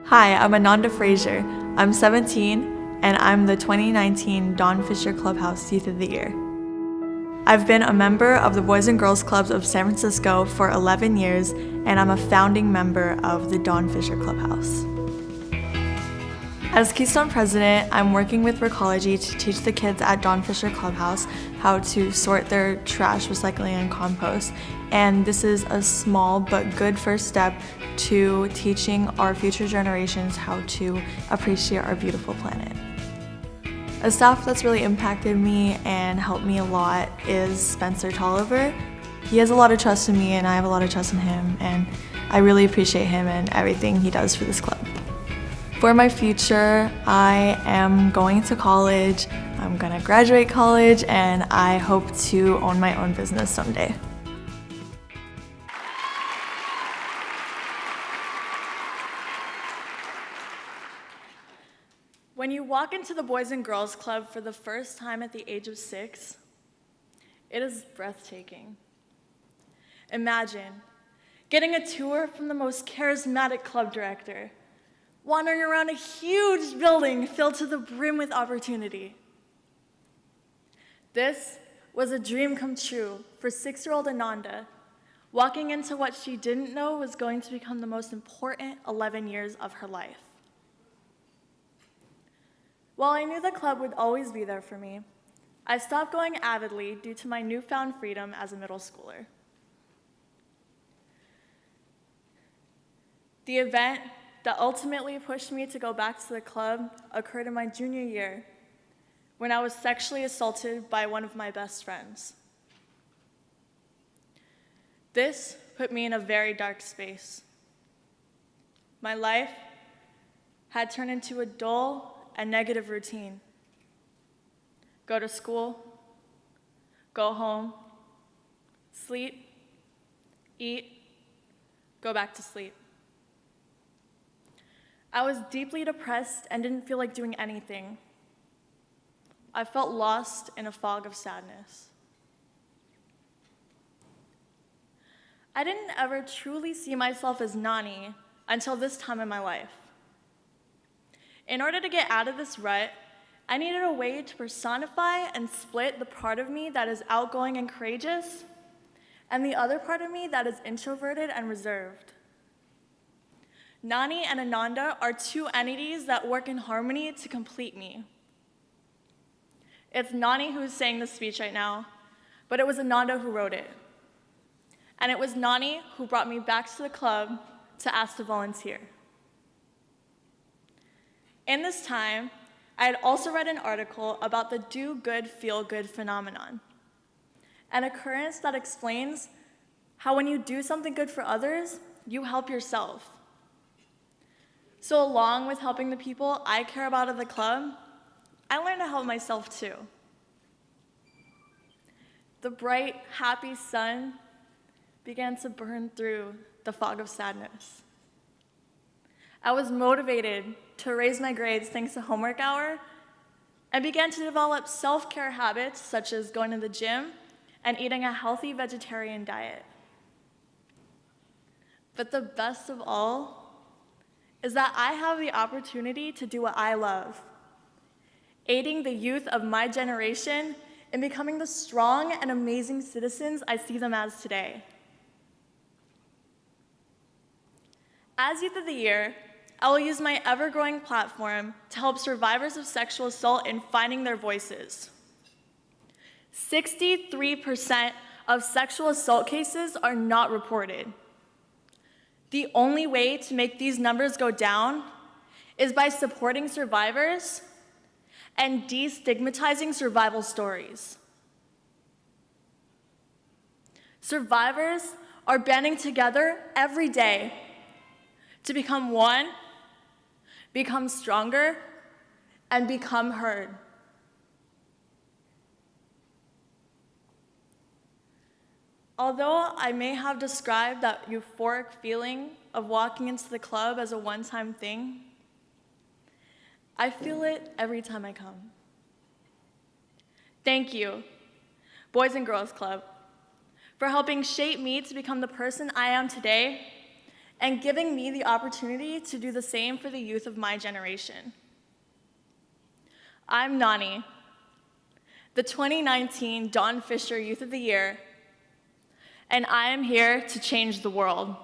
Hi, I'm Ananda Frazier. I'm 17, and I'm the 2019 Don Fisher Clubhouse Youth of the Year. I've been a member of the Boys and Girls Clubs of San Francisco for 11 years, and I'm a founding member of the Don Fisher Clubhouse. As Keystone President, I'm working with Recology to teach the kids at Don Fisher Clubhouse how to sort their trash, recycling, and compost. And this is a small but good first step to teaching our future generations how to appreciate our beautiful planet. A staff that's really impacted me and helped me a lot is Spencer Tolliver. He has a lot of trust in me and I have a lot of trust in him, and I really appreciate him and everything he does for this club. For my future, I am going to college, I'm gonna graduate college, and I hope to own my own business someday. When you walk into the Boys and Girls Club for the first time at the age of 6, it is breathtaking. Imagine getting a tour from the most charismatic club director, wandering around a huge building filled to the brim with opportunity. This was a dream come true for 6-year-old Ananda, walking into what she didn't know was going to become the most important 11 years of her life. While I knew the club would always be there for me, I stopped going avidly due to my newfound freedom as a middle schooler. The event that ultimately pushed me to go back to the club occurred in my junior year when I was sexually assaulted by one of my best friends. This put me in a very dark space. My life had turned into a dull and negative routine. Go to school, go home, sleep, eat, go back to sleep. I was deeply depressed and didn't feel like doing anything. I felt lost in a fog of sadness. I didn't ever truly see myself as Nani until this time in my life. In order to get out of this rut, I needed a way to personify and split the part of me that is outgoing and courageous, and the other part of me that is introverted and reserved. Nani and Ananda are two entities that work in harmony to complete me. It's Nani who's saying this speech right now, but it was Ananda who wrote it. And it was Nani who brought me back to the club to ask to volunteer. In this time, I had also read an article about the do good, feel good phenomenon, an occurrence that explains how when you do something good for others, you help yourself. So along with helping the people I care about at the club, I learned to help myself too. The bright, happy sun began to burn through the fog of sadness. I was motivated to raise my grades thanks to homework hour and began to develop self-care habits such as going to the gym and eating a healthy vegetarian diet. But the best of all is that I have the opportunity to do what I love, aiding the youth of my generation in becoming the strong and amazing citizens I see them as today. As Youth of the Year, I will use my ever-growing platform to help survivors of sexual assault in finding their voices. 63% of sexual assault cases are not reported. The only way to make these numbers go down is by supporting survivors and destigmatizing survival stories. Survivors are banding together every day to become one, become stronger, and become heard. Although I may have described that euphoric feeling of walking into the club as a one-time thing, I feel it every time I come. Thank you, Boys and Girls Club, for helping shape me to become the person I am today and giving me the opportunity to do the same for the youth of my generation. I'm Nani, the 2019 Don Fisher Youth of the Year, and I am here to change the world.